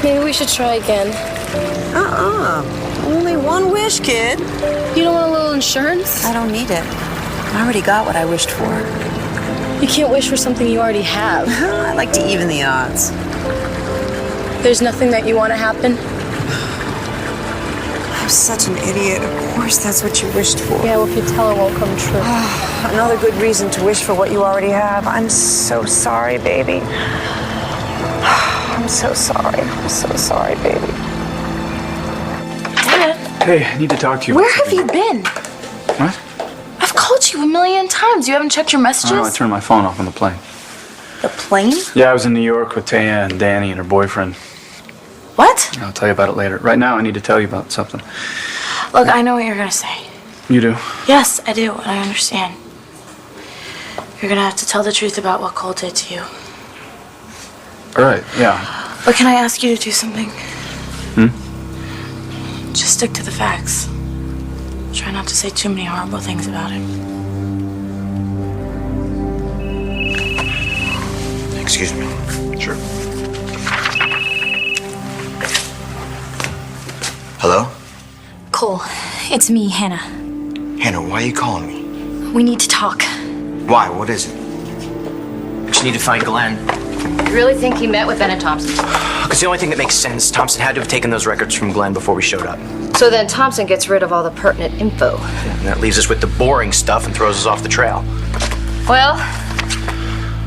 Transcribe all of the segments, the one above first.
Maybe we should try again. Only one wish, kid. You don't want a little insurance? I don't need it. I already got what I wished for. You can't wish for something you already have. I like to even the odds. There's nothing that you want to happen? I'm such an idiot. Of course that's what you wished for. Yeah, well, if you tell, it won't come true. Another good reason to wish for what you already have. I'm so sorry, baby. I'm so sorry. I'm so sorry, baby. Dad? Hey, I need to talk to you. Where have you been? What? I've called you a million times. You haven't checked your messages? Oh, I turned my phone off on the plane. The plane? Yeah, I was in New York with Taya and Danny and her boyfriend. What? I'll tell you about it later. Right now, I need to tell you about something. Look, I know what you're gonna say. You do? Yes, I do, and I understand. You're gonna have to tell the truth about what Cole did to you. All right, yeah. But can I ask you to do something? Hmm? Just stick to the facts. Try not to say too many horrible things about him. Excuse me. Sure. Hello? Cole, it's me, Hannah. Hannah, why are you calling me? We need to talk. Why? What is it? We just need to find Glenn. You really think he met with Bennett Thompson? Because the only thing that makes sense, Thompson had to have taken those records from Glenn before we showed up. So then Thompson gets rid of all the pertinent info. And that leaves us with the boring stuff and throws us off the trail. Well,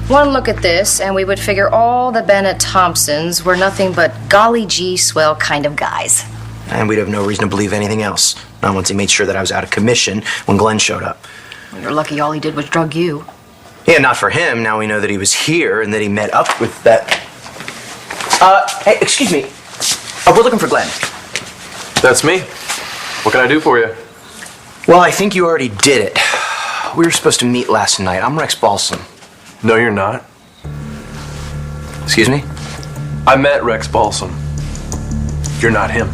one look at this, and we would figure all the Bennett Thompsons were nothing but golly gee swell kind of guys. And we'd have no reason to believe anything else. Not once he made sure that I was out of commission when Glenn showed up. Well, you're lucky all he did was drug you. Yeah, not for him. Now we know that he was here and that he met up with that... hey, excuse me. We're looking for Glenn. That's me. What can I do for you? Well, I think you already did it. We were supposed to meet last night. I'm Rex Balsam. No, you're not. Excuse me? I met Rex Balsam. You're not him.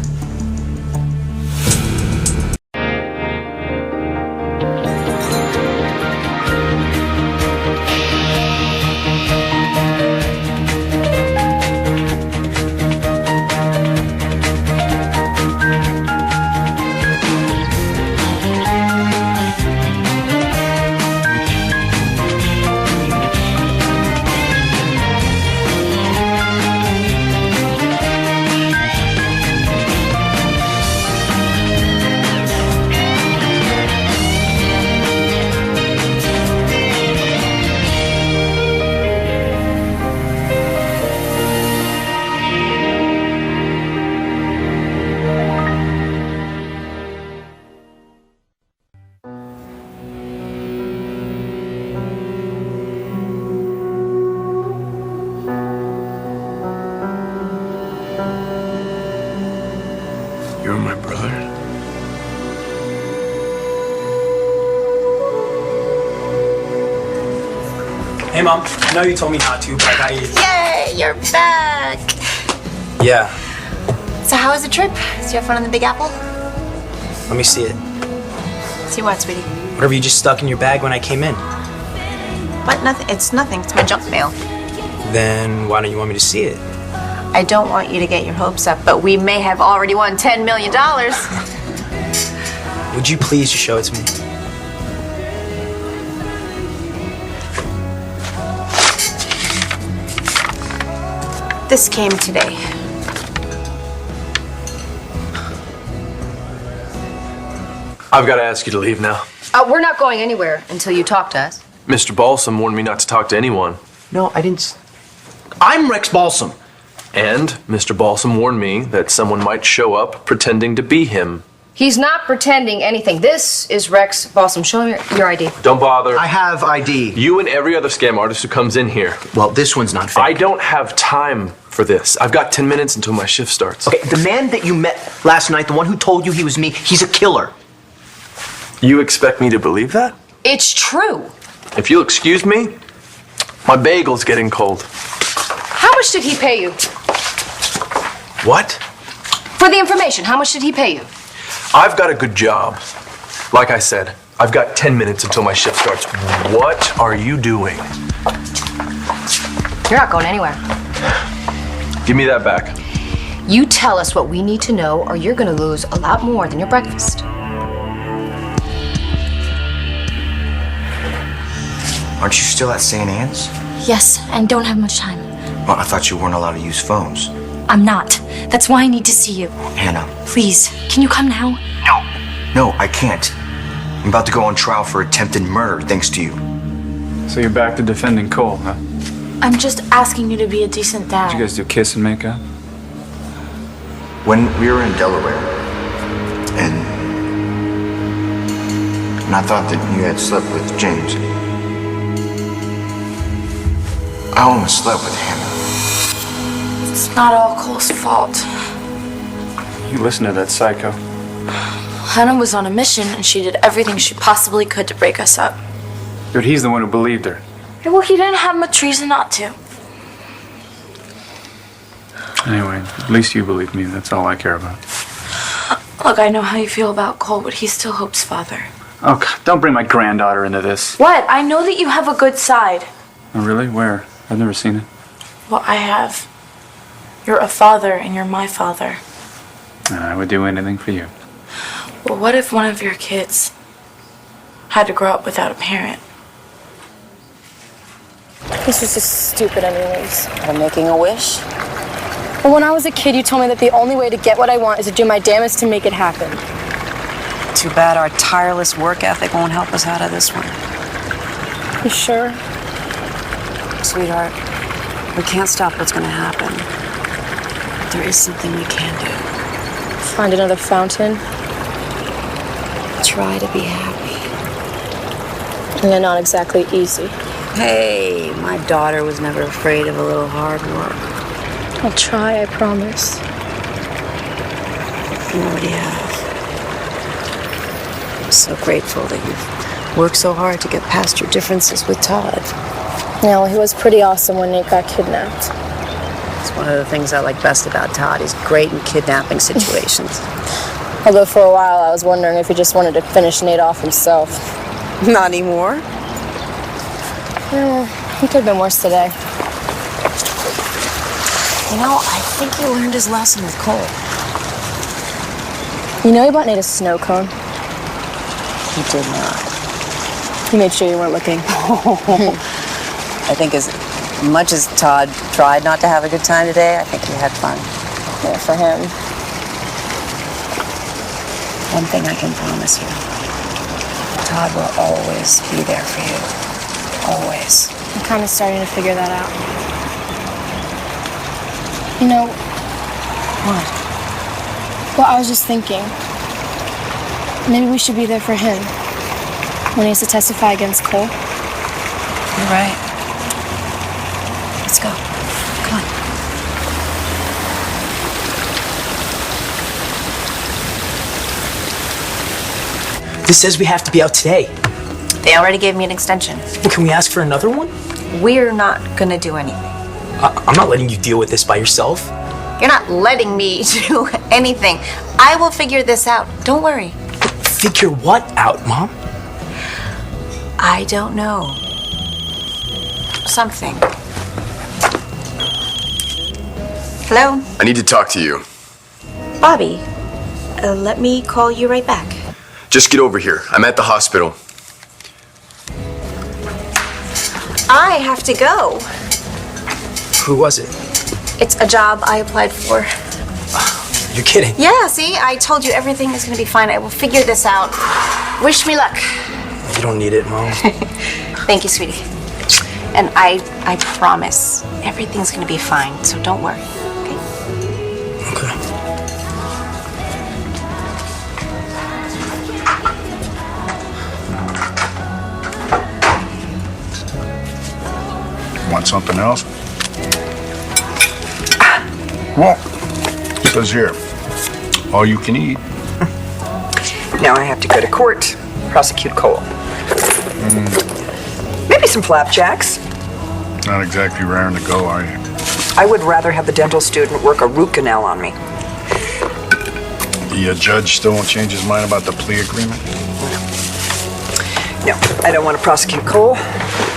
You're my brother. Hey, Mom. I know you told me not to, but I got you. Yay, you're back. Yeah. So how was the trip? Did you have fun on the Big Apple? Let me see it. See what, sweetie? Whatever you just stuck in your bag when I came in. What? Nothing. It's nothing. It's my junk mail. Then why don't you want me to see it? I don't want you to get your hopes up, but we may have already won $10 million. Would you please just show it to me? This came today. I've got to ask you to leave now. We're not going anywhere until you talk to us. Mr. Balsam warned me not to talk to anyone. No, I didn't... I'm Rex Balsam. And Mr. Balsam warned me that someone might show up pretending to be him. He's not pretending anything. This is Rex Balsam. Show him your ID. Don't bother. I have ID. You and every other scam artist who comes in here. Well, this one's not fake. I don't have time for this. I've got 10 minutes until my shift starts. Okay, the man that you met last night, the one who told you he was me, he's a killer. You expect me to believe that? It's true. If you'll excuse me, my bagel's getting cold. How much did he pay you? What? For the information, how much did he pay you? I've got a good job. Like I said, I've got 10 minutes until my shift starts. What are you doing? You're not going anywhere. Give me that back. You tell us what we need to know, or you're gonna lose a lot more than your breakfast. Aren't you still at St. Anne's? Yes, and don't have much time. Well, I thought you weren't allowed to use phones. I'm not. That's why I need to see you. Hannah. Please, can you come now? No, I can't. I'm about to go on trial for attempted murder, thanks to you. So you're back to defending Cole, huh? I'm just asking you to be a decent dad. Did you guys do kiss and make up? When we were in Delaware, and I thought that you had slept with James. I almost slept with Hannah. It's not all Cole's fault. You listen to that psycho. Hannah was on a mission, and she did everything she possibly could to break us up. Dude, he's the one who believed her. Yeah, well, he didn't have much reason not to. Anyway, at least you believe me. That's all I care about. Look, I know how you feel about Cole, but he's still Hope's father. Oh, God, don't bring my granddaughter into this. What? I know that you have a good side. Oh, really? Where? I've never seen it. Well, I have. You're a father, and you're my father. I would do anything for you. Well, what if one of your kids had to grow up without a parent? This was just stupid anyways. I'm making a wish. Well, when I was a kid, you told me that the only way to get what I want is to do my damnedest to make it happen. Too bad our tireless work ethic won't help us out of this one. You sure? Sweetheart, we can't stop what's going to happen. But there is something we can do. Find another fountain. Try to be happy. And they're not exactly easy. Hey, my daughter was never afraid of a little hard work. I'll try, I promise. You already have. I'm so grateful that you've worked so hard to get past your differences with Todd. Yeah, well, he was pretty awesome when Nate got kidnapped. It's one of the things I like best about Todd. He's great in kidnapping situations. Although for a while I was wondering if he just wanted to finish Nate off himself. Not anymore. Yeah, he could have been worse today. You know, I think he learned his lesson with Cole. You know he bought Nate a snow cone? He did not. He made sure you weren't looking. I think as much as Todd tried not to have a good time today, I think he had fun. Yeah, for him. One thing I can promise you. Todd will always be there for you. Always. I'm kind of starting to figure that out. You know, What? well, I was just thinking, maybe we should be there for him when he has to testify against Cole. You're right. Let's go. Come on. This says we have to be out today. They already gave me an extension. Well, can we ask for another one? We're not gonna do anything. I'm not letting you deal with this by yourself. You're not letting me do anything. I will figure this out. Don't worry. Figure what out, Mom? I don't know. Something. Hello? I need to talk to you. Bobby, let me call you right back. Just get over here. I'm at the hospital. I have to go. Who was it? It's a job I applied for. You're kidding. Yeah, see? I told you everything is gonna be fine. I will figure this out. Wish me luck. You don't need it, Mom. Thank you, sweetie. And I promise everything's gonna be fine, so don't worry, okay? Okay. Want something else? Well, it says here, all you can eat. Now I have to go to court, prosecute Cole. Maybe some flapjacks. Not exactly raring to go, are you? I would rather have the dental student work a root canal on me. The judge still won't change his mind about the plea agreement? No, I don't want to prosecute Cole,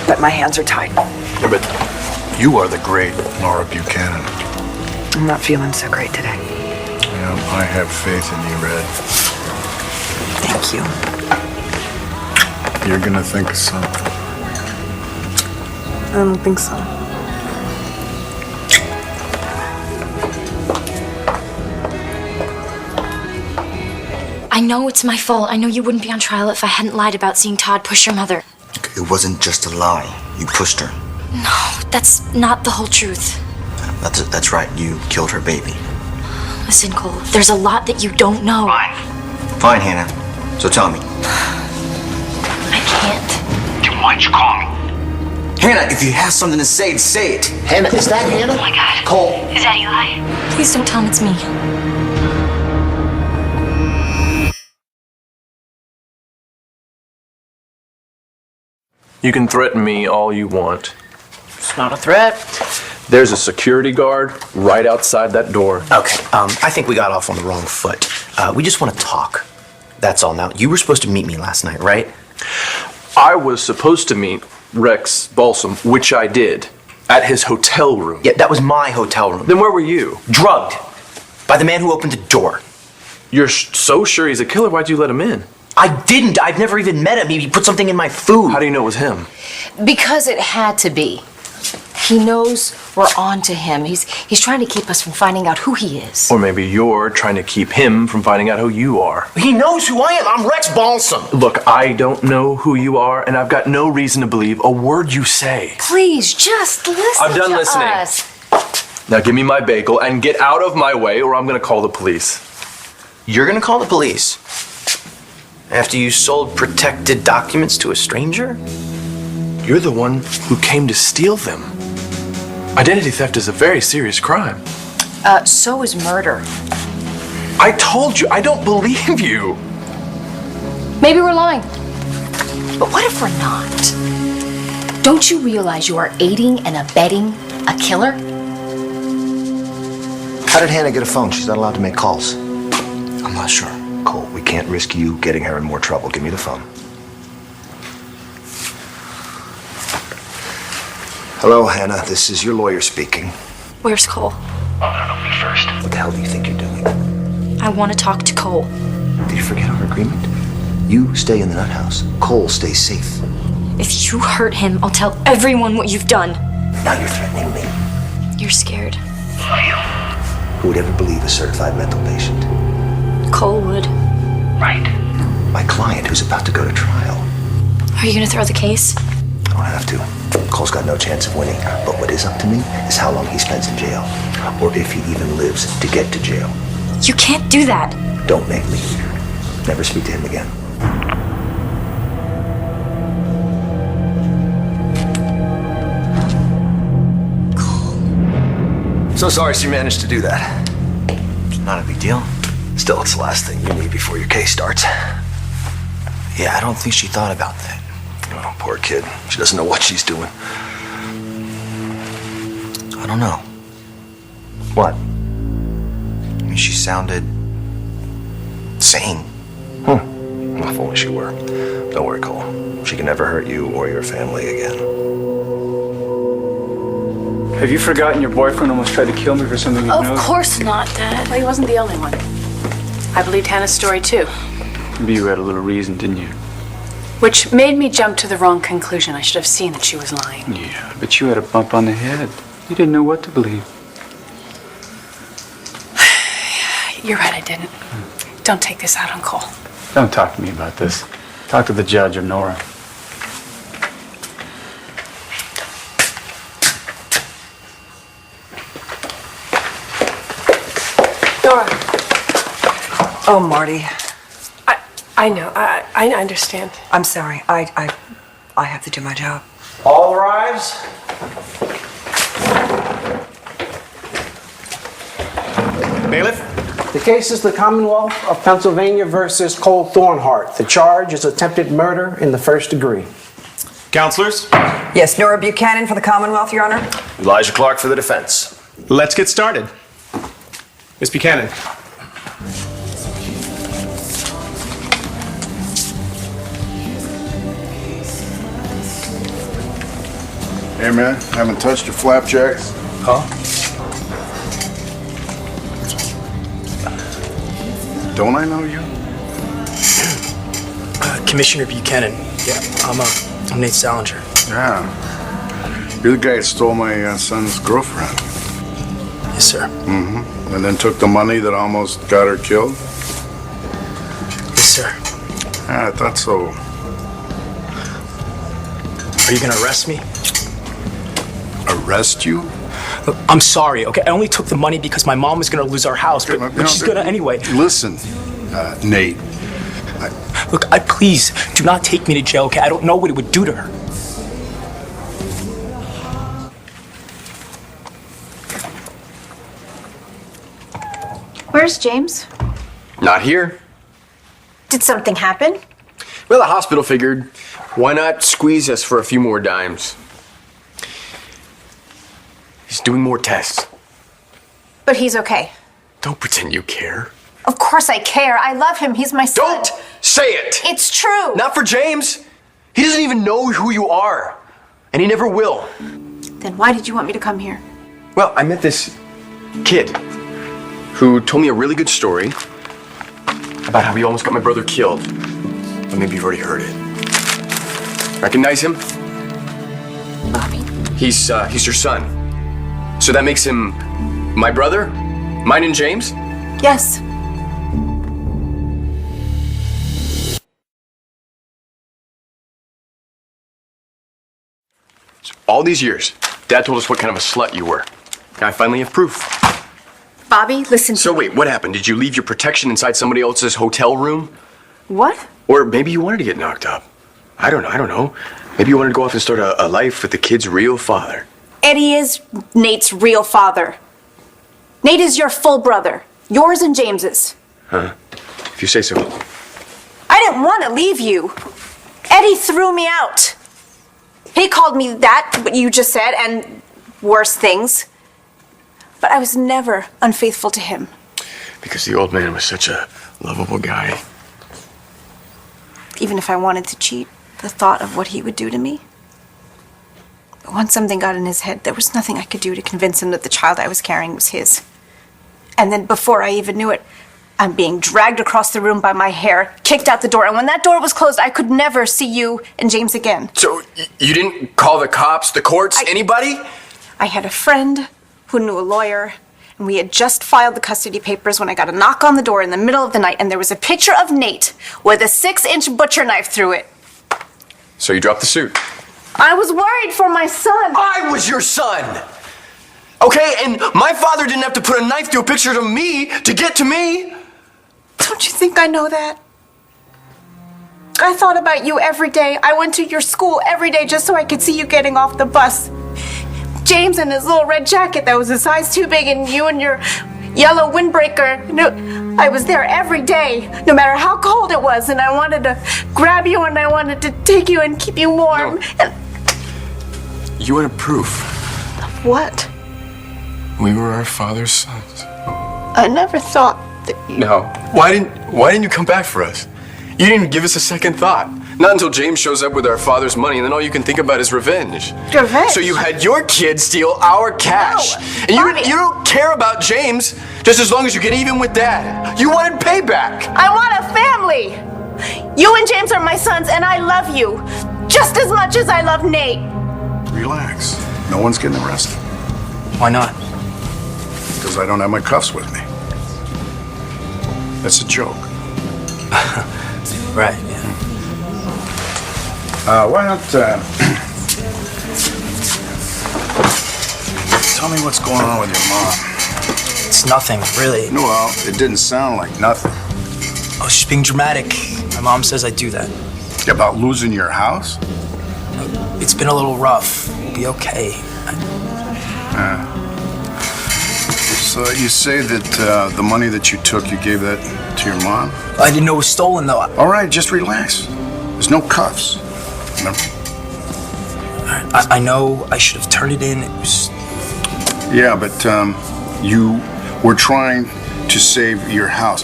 but my hands are tied. Yeah, but you are the great Laura Buchanan. I'm not feeling so great today. Yeah, I have faith in you, Red. Thank you. You're gonna think of something. I don't think so. I know it's my fault. I know you wouldn't be on trial if I hadn't lied about seeing Todd push your mother. It wasn't just a lie. You pushed her. No, that's not the whole truth. That's right. You killed her baby. Listen, Cole, there's a lot that you don't know. Fine, Hannah. So tell me. I can't. Then why'd you call me? Hannah, if you have something to say, say it. Hannah, is that Hannah? Oh my God. Cole. Is that Eli? Please don't tell him it's me. You can threaten me all you want. It's not a threat. There's a security guard right outside that door. Okay, I think we got off on the wrong foot. We just want to talk. That's all. Now, you were supposed to meet me last night, right? I was supposed to meet Rex Balsam, which I did, at his hotel room. Yeah, that was my hotel room. Then where were you? Drugged by the man who opened the door. You're so sure he's a killer, why'd you let him in? I didn't. I've never even met him. He put something in my food. How do you know it was him? Because it had to be. He knows we're on to him. He's trying to keep us from finding out who he is. Or maybe you're trying to keep him from finding out who you are. He knows who I am. I'm Rex Balsam. Look, I don't know who you are, and I've got no reason to believe a word you say. Please, just listen I'm done to listening. us. Now give me my bagel and get out of my way, or I'm gonna call the police. You're gonna call the police? After you sold protected documents to a stranger? You're the one who came to steal them. Identity theft is a very serious crime. So is murder. I told you, I don't believe you. Maybe we're lying. But what if we're not? Don't you realize you are aiding and abetting a killer? How did Hannah get a phone? She's not allowed to make calls. I'm not sure. Cole, we can't risk you getting her in more trouble. Give me the phone. Hello, Hannah. This is your lawyer speaking. Where's Cole? Me first. What the hell do you think you're doing? I want to talk to Cole. Did you forget our agreement? You stay in the nut house. Cole stays safe. If you hurt him, I'll tell everyone what you've done. Now you're threatening me. You're scared. Who would ever believe a certified mental patient? Cole would. Right. My client who's about to go to trial. Are you going to throw the case? I don't have to. Cole's got no chance of winning. But what is up to me is how long he spends in jail. Or if he even lives to get to jail. You can't do that. Don't make me. Never speak to him again. So sorry she managed to do that. It's not a big deal. Still, it's the last thing you need before your case starts. Yeah, I don't think she thought about that. Oh, poor kid. She doesn't know what she's doing. I don't know. What? I mean, she sounded sane. Well, if only she were. Don't worry, Cole. She can never hurt you or your family again. Have you forgotten your boyfriend almost tried to kill me for something you know? Of course not, Dad. Well, he wasn't the only one. I believed Hannah's story too. Maybe you had a little reason, didn't you? Which made me jump to the wrong conclusion. I should have seen that she was lying. Yeah, but you had a bump on the head. You didn't know what to believe. You're right, I didn't. Don't take this out on Cole. Don't talk to me about this. Talk to the judge or Nora. Nora. Oh, Marty. I know. I understand. I'm sorry. I have to do my job. All rise. Bailiff. The case is the Commonwealth of Pennsylvania versus Cole Thornhart. The charge is attempted murder in the first degree. Counselors? Yes, Nora Buchanan for the Commonwealth, Your Honor. Elijah Clark for the defense. Let's get started. Miss Buchanan. Hey, man, haven't touched your flapjacks? Huh? Don't I know you? Commissioner Buchanan. Yeah, I'm Nate Salinger. Yeah. You're the guy that stole my son's girlfriend. Yes, sir. Mm-hmm. And then took the money that almost got her killed? Yes, sir. Yeah, I thought so. Are you gonna arrest me? Arrest you? Look, I'm sorry, okay? I only took the money because my mom was gonna lose our house, but she's gonna anyway. Listen, Nate. Look, please, do not take me to jail, okay? I don't know what it would do to her. Where's James? Not here. Did something happen? Well, the hospital figured, why not squeeze us for a few more dimes? He's doing more tests. But he's okay. Don't pretend you care. Of course I care. I love him. He's my son. Don't say it! It's true. Not for James. He doesn't even know who you are. And he never will. Then why did you want me to come here? Well, I met this kid who told me a really good story about how he almost got my brother killed. But maybe you've already heard it. Recognize him? Bobby. He's your son. So that makes him my brother? Mine and James? Yes. All these years, Dad told us what kind of a slut you were. Now I finally have proof. Bobby, listen to So wait, what happened? Did you leave your protection inside somebody else's hotel room? What? Or maybe you wanted to get knocked up. I don't know. Maybe you wanted to go off and start a life with the kid's real father. Eddie is Nate's real father. Nate is your full brother. Yours and James's. Huh? If you say so. I didn't want to leave you. Eddie threw me out. He called me that, what you just said, and worse things. But I was never unfaithful to him. Because the old man was such a lovable guy. Even if I wanted to cheat, the thought of what he would do to me. But once something got in his head, there was nothing I could do to convince him that the child I was carrying was his. And then before I even knew it, I'm being dragged across the room by my hair, kicked out the door, and when that door was closed, I could never see you and James again. So you didn't call the cops, the courts, anybody? I had a friend who knew a lawyer, and we had just filed the custody papers when I got a knock on the door in the middle of the night, and there was a picture of Nate with a 6-inch butcher knife through it. So you dropped the suit. I was worried for my son. I was your son! Okay, and my father didn't have to put a knife through a picture of me to get to me. Don't you think I know that? I thought about you every day. I went to your school every day just so I could see you getting off the bus. James in his little red jacket that was a size too big, and you in your yellow windbreaker. No, I was there every day, no matter how cold it was, and I wanted to grab you and I wanted to take you and keep you warm. No. And You wanted proof. of what? We were our father's sons. I never thought that you... No. Why didn't you come back for us? You didn't give us a second thought. Not until James shows up with our father's money, and then all you can think about is revenge. Revenge? So you had your kid steal our cash. No, and you don't care about James just as long as you get even with Dad. You wanted payback. I want a family. You and James are my sons, and I love you just as much as I love Nate. Relax. No one's getting arrested. Why not? Because I don't have my cuffs with me. That's a joke. Right, yeah. Why don't, tell me what's going on with your mom. It's nothing, really. No, well, it didn't sound like nothing. Oh, she's being dramatic. My mom says I do that. About losing your house? It's been a little rough. We'll be okay. So you say that the money that you took, you gave that to your mom? I didn't know it was stolen, though. All right, just relax. There's no cuffs. Remember? I know I should have turned it in. It was... Yeah, but you were trying to save your house.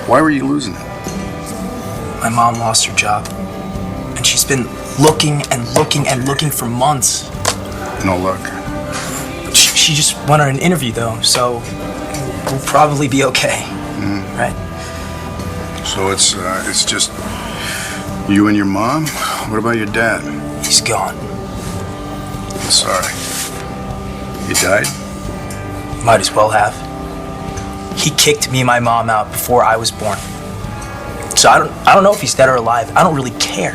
Why were you losing it? My mom lost her job. And she's been looking and looking and looking for months. No luck. She just went on an interview, though, so we'll probably be okay. Mm. right? So it's just you and your mom? What about your dad? He's gone. Sorry. He died? Might as well have. He kicked me and my mom out before I was born. So I don't know if he's dead or alive. I don't really care.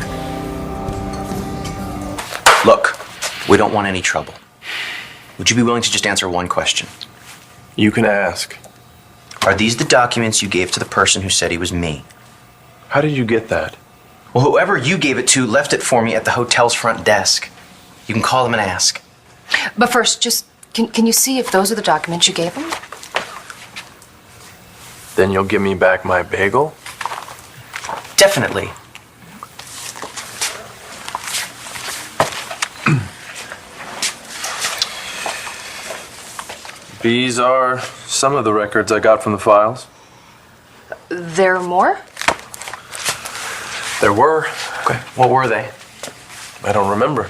Look, we don't want any trouble. Would you be willing to just answer one question? You can ask. Are these the documents you gave to the person who said he was me? How did you get that? Well, whoever you gave it to left it for me at the hotel's front desk. You can call them and ask. But first, just can you see if those are the documents you gave him? Then you'll give me back my bagel? Definitely. These are some of the records I got from the files. There are more? There were. Okay, what were they? I don't remember.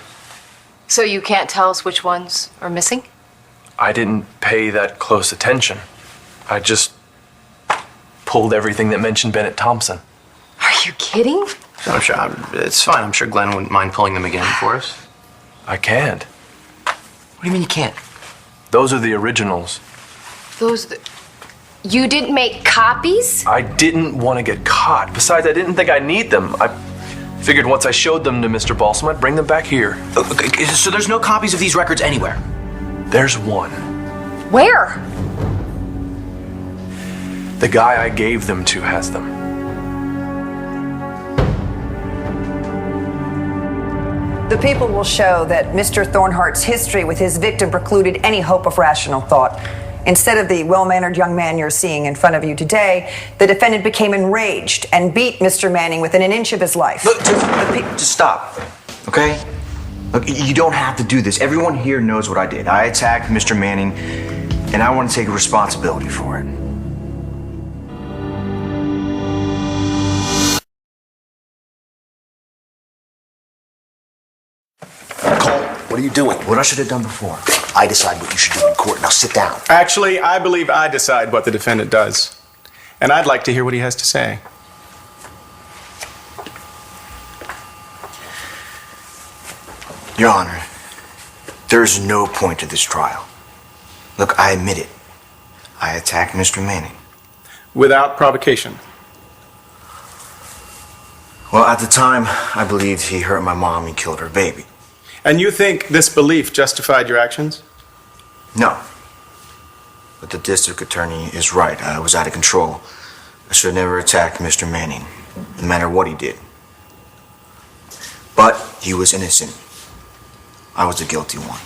So you can't tell us which ones are missing? I didn't pay that close attention. I just pulled everything that mentioned Bennett Thompson. Are you kidding? I'm sure it's fine. I'm sure Glenn wouldn't mind pulling them again for us. I can't. What do you mean you can't? Those are the originals. You didn't make copies? I didn't want to get caught. Besides, I didn't think I'd need them. I figured once I showed them to Mr. Balsam, I'd bring them back here. Okay, so there's no copies of these records anywhere? There's one. Where? The guy I gave them to has them. The people will show that Mr. Thornhart's history with his victim precluded any hope of rational thought. Instead of the well-mannered young man you're seeing in front of you today, the defendant became enraged and beat Mr. Manning within an inch of his life. Look, just stop, okay? Look, you don't have to do this. Everyone here knows what I did. I attacked Mr. Manning, and I want to take responsibility for it. What are you doing? What I should have done before. I decide what you should do in court. Now sit down. Actually, I believe I decide what the defendant does. And I'd like to hear what he has to say. Your Honor, there is no point to this trial. Look, I admit it. I attacked Mr. Manning. Without provocation. Well, at the time, I believed he hurt my mom and killed her baby. And you think this belief justified your actions? No. But the district attorney is right. I was out of control. I should have never attacked Mr. Manning, no matter what he did. But he was innocent. I was the guilty one.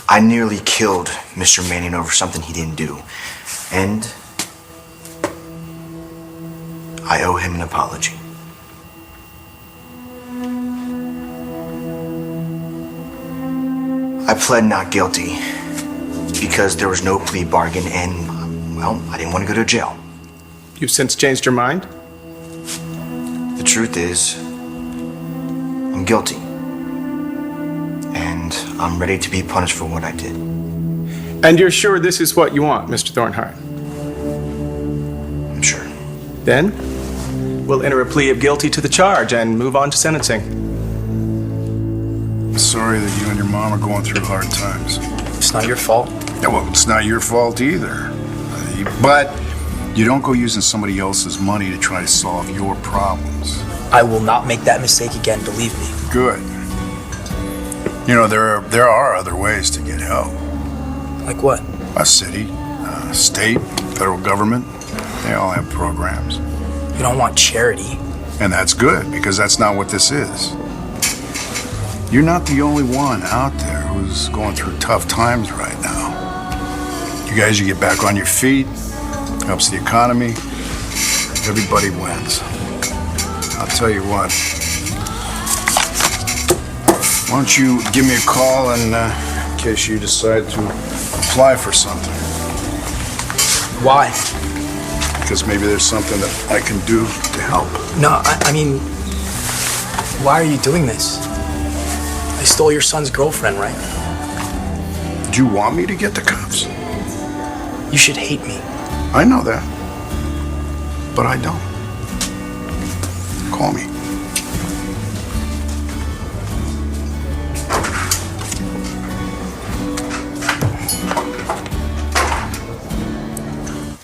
I nearly killed Mr. Manning over something he didn't do. And I owe him an apology. I pled not guilty because there was no plea bargain and, well, I didn't want to go to jail. You've since changed your mind? The truth is, I'm guilty. And I'm ready to be punished for what I did. And you're sure this is what you want, Mr. Thornhart? I'm sure. Then, we'll enter a plea of guilty to the charge and move on to sentencing. Sorry that you and your mom are going through hard times. It's not your fault. Yeah, well, it's not your fault either. But you don't go using somebody else's money to try to solve your problems. I will not make that mistake again, believe me. Good. You know, there are other ways to get help. Like what? A city, state, federal government, they all have programs. You don't want charity. And that's good, because that's not what this is. You're not the only one out there who's going through tough times right now. You guys, you get back on your feet, helps the economy, everybody wins. I'll tell you what. Why don't you give me a call in case you decide to apply for something? Why? Because maybe there's something that I can do to help. No, I mean, why are you doing this? I stole your son's girlfriend, right? Do you want me to get the cuffs? You should hate me. I know that. but I don't. Call me.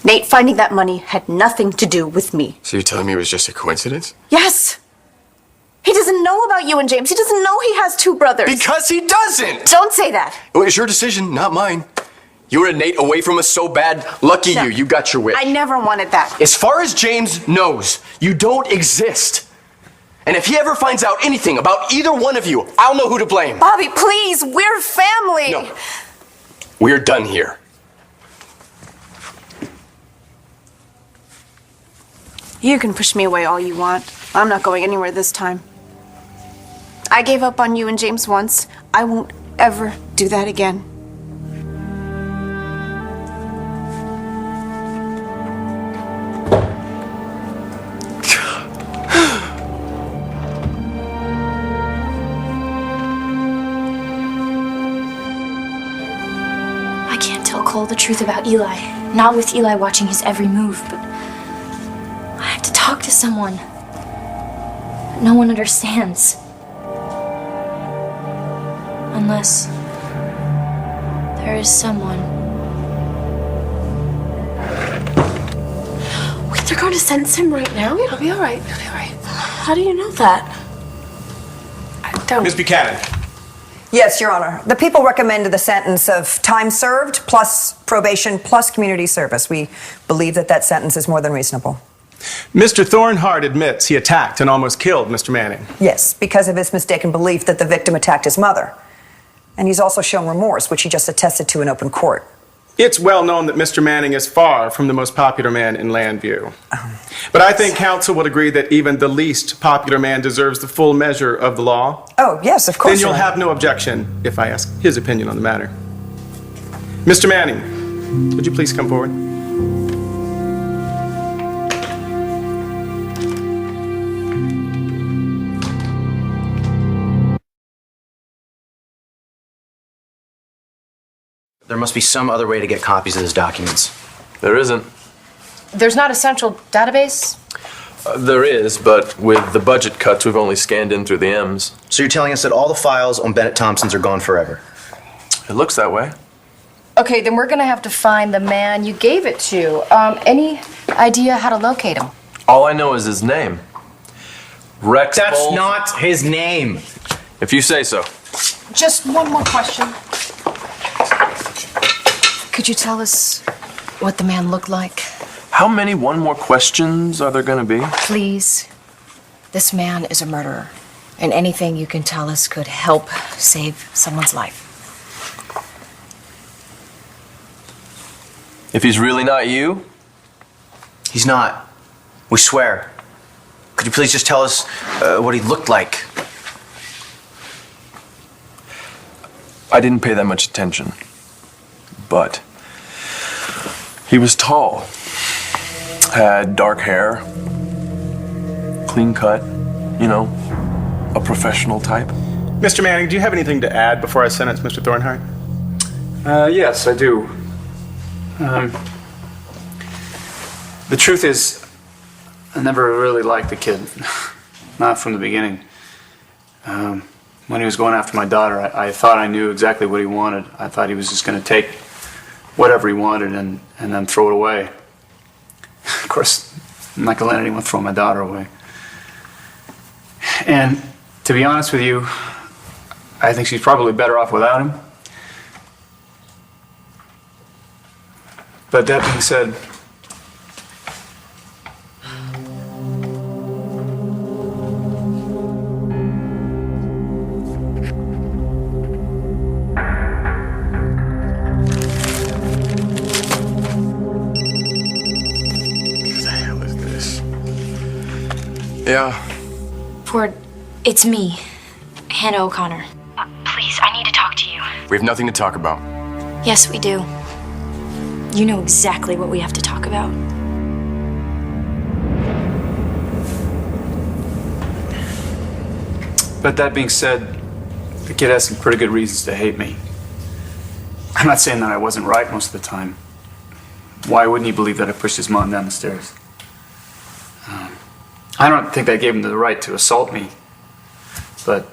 Nate, finding that money had nothing to do with me. So you're telling me it was just a coincidence? Yes! He doesn't know about you and James. He doesn't know he has two brothers. Because he doesn't! Don't say that. Well, it's your decision, not mine. You wanted Nate away from us so bad. Lucky No. you got your wish. I never wanted that. As far as James knows, you don't exist. And if he ever finds out anything about either one of you, I'll know who to blame. Bobby, please, we're family. No. We're done here. You can push me away all you want. I'm not going anywhere this time. I gave up on you and James once. I won't ever do that again. I can't tell Cole the truth about Eli. Not with Eli watching his every move, but I have to talk to someone. But no one understands. Unless there is someone. Wait, they're going to sentence him right now? It'll be all right. It'll be all right. How do you know that? I don't. Ms. Buchanan. Yes, Your Honor. The people recommended the sentence of time served plus probation plus community service. We believe that that sentence is more than reasonable. Mr. Thornhart admits he attacked and almost killed Mr. Manning. Yes, because of his mistaken belief that the victim attacked his mother. And he's also shown remorse, which he just attested to in open court. It's well known that Mr. Manning is far from the most popular man in Landview. But I think counsel would agree that even the least popular man deserves the full measure of the law. Oh, yes, of course. Then you'll Your Honor. have no objection if I ask his opinion on the matter. Mr. Manning, would you please come forward? There must be some other way to get copies of those documents. There isn't. There's not a central database? There is, but with the budget cuts, we've only scanned in through the M's. So you're telling us that all the files on Bennett Thompson's are gone forever? It looks that way. Okay, then we're gonna have to find the man you gave it to. Any idea how to locate him? All I know is his name. Rex That's Bowles. not his name. If you say so. Just one more question. Could you tell us what the man looked like? How many one more questions are there gonna be? Please. This man is a murderer, and anything you can tell us could help save someone's life. If he's really not you? He's not. We swear. Could you please just tell us what he looked like? I didn't pay that much attention. But he was tall, had dark hair, clean cut, you know, a professional type. Mr. Manning, do you have anything to add before I sentence Mr. Thornhart? Yes, I do. The truth is, I never really liked the kid. Not from the beginning. When he was going after my daughter, I thought I knew exactly what he wanted. I thought he was just going to take whatever he wanted and then throw it away. Of course, I'm not going to let anyone throw my daughter away. And to be honest with you, I think she's probably better off without him. But that being said, Yeah. Ford, it's me, Hannah O'Connor. Please, I need to talk to you. We have nothing to talk about. Yes, we do. You know exactly what we have to talk about. but that being said, the kid has some pretty good reasons to hate me. I'm not saying that I wasn't right most of the time. Why wouldn't he believe that I pushed his mom down the stairs? I don't think that gave him the right to assault me, but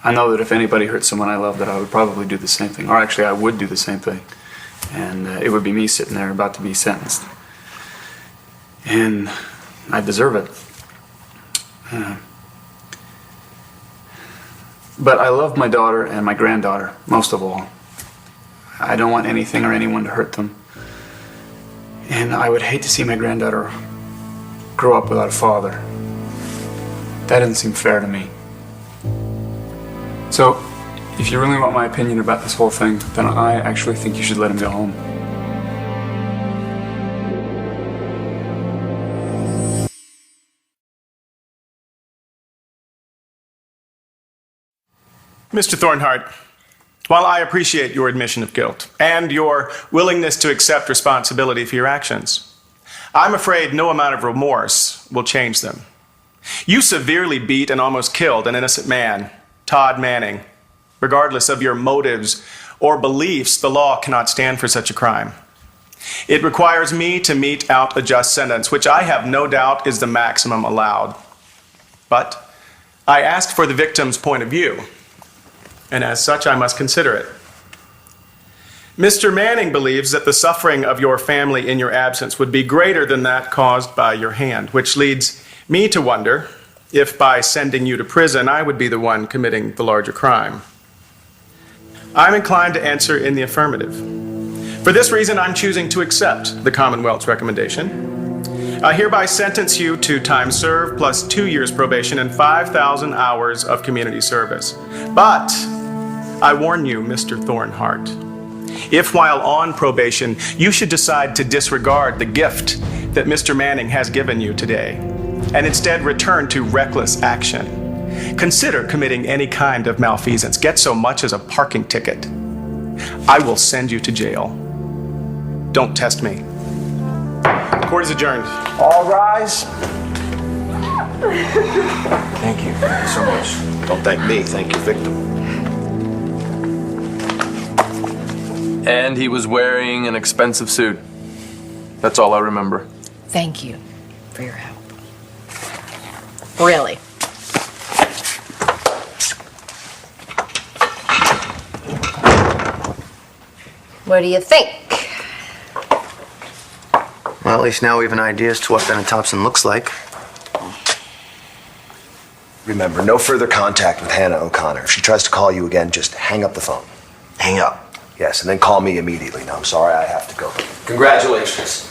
I know that if anybody hurt someone I love, that I would probably do the same thing, or actually I would do the same thing, and it would be me sitting there about to be sentenced, and I deserve it. But I love my daughter and my granddaughter most of all. I don't want anything or anyone to hurt them, and I would hate to see my granddaughter grow up without a father. That doesn't seem fair to me. So, if you really want my opinion about this whole thing, then I actually think you should let him go home. Mr. Thornhart, while I appreciate your admission of guilt and your willingness to accept responsibility for your actions, I'm afraid no amount of remorse will change them. You severely beat and almost killed an innocent man, Todd Manning. Regardless of your motives or beliefs, the law cannot stand for such a crime. It requires me to mete out a just sentence, which I have no doubt is the maximum allowed. But I asked for the victim's point of view, and as such, I must consider it. Mr. Manning believes that the suffering of your family in your absence would be greater than that caused by your hand, which leads me to wonder if by sending you to prison, I would be the one committing the larger crime. I'm inclined to answer in the affirmative. For this reason, I'm choosing to accept the Commonwealth's recommendation. I hereby sentence you to time served plus 2 years probation and 5,000 hours of community service. But I warn you, Mr. Thornhart, if while on probation, you should decide to disregard the gift that Mr. Manning has given you today, and instead return to reckless action, consider committing any kind of malfeasance. Get so much as a parking ticket. I will send you to jail. Don't test me. Court is adjourned. All rise. Thank you. Thank you so much. Don't thank me, thank your victim. And he was wearing an expensive suit. That's all I remember. Thank you for your help. Really. What do you think? Well, at least now we have an idea as to what Bennett Thompson looks like. Remember, no further contact with Hannah O'Connor. If she tries to call you again, just hang up the phone. Hang up. Yes, and then call me immediately. No, I'm sorry, I have to go. Congratulations.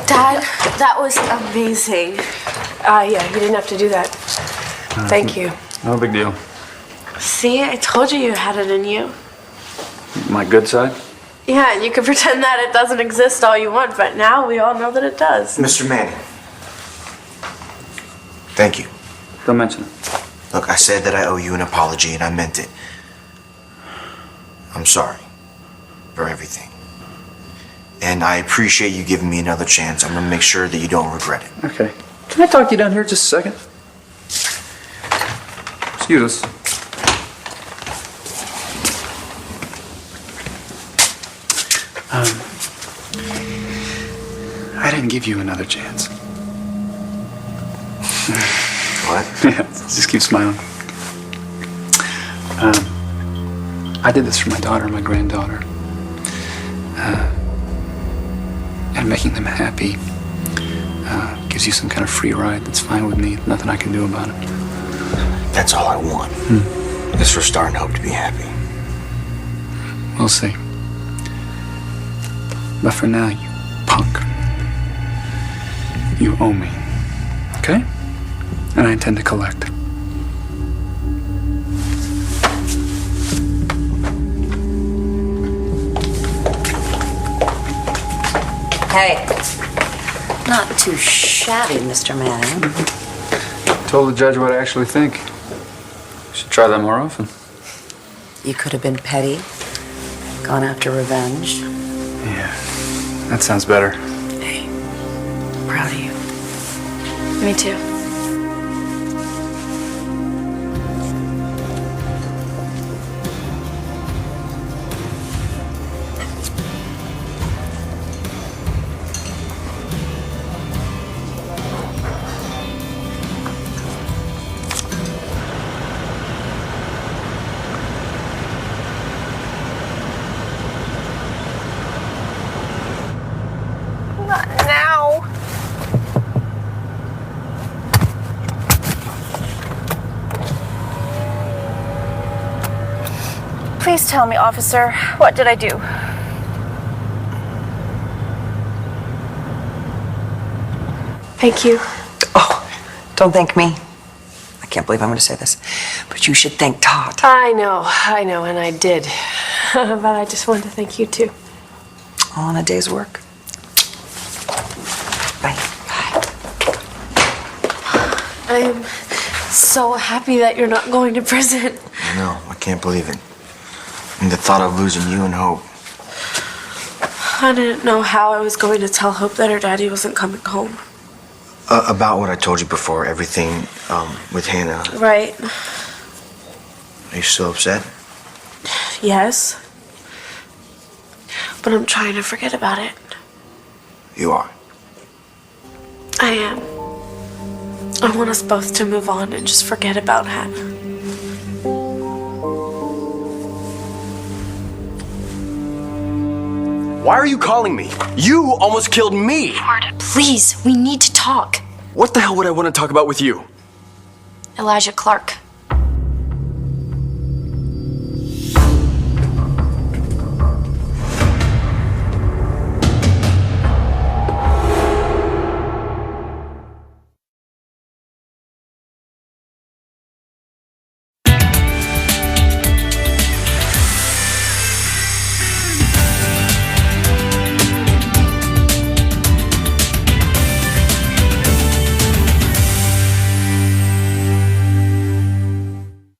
Dad, that was amazing. Yeah, you didn't have to do that. Thank you. No big deal. See, I told you you had it in you. My good side? Yeah, and you can pretend that it doesn't exist all you want, but now we all know that it does. Mr. Manning. Thank you. Don't mention it. Look, I said that I owe you an apology, and I meant it. I'm sorry for everything. And I appreciate you giving me another chance. I'm gonna make sure that you don't regret it. Okay. Can I talk to you down here just a second? Excuse us. I didn't give you another chance. What? Yeah, just keep smiling. I did this for my daughter and my granddaughter. And making them happy gives you some kind of free ride. That's fine with me. Nothing I can do about it. That's all I want. Is for Star and Hope to be happy. We'll see. But for now, you punk. You owe me. Okay? And I intend to collect. Hey, not too shabby, Mr. Manning. Told the judge what I actually think. Should try that more often. You could have been petty, gone after revenge. Yeah, that sounds better. Hey, proud of you. Me too. Please tell me, officer, what did I do? Thank you. Don't thank me. I can't believe I'm going to say this, but you should thank Todd. I know, and I did. But I just wanted to thank you too. All in a day's work. Bye. I am so happy that you're not going to prison. I know, I can't believe it. And the thought of losing you and Hope. I didn't know how I was going to tell Hope that her daddy wasn't coming home. About what I told you before, everything with Hannah. Right. Are you still upset? Yes. But I'm trying to forget about it. You are. I am. I want us both to move on and just forget about Hannah. Why are you calling me? You almost killed me. Please, we need to talk. What the hell would I want to talk about with you? Elijah Clark.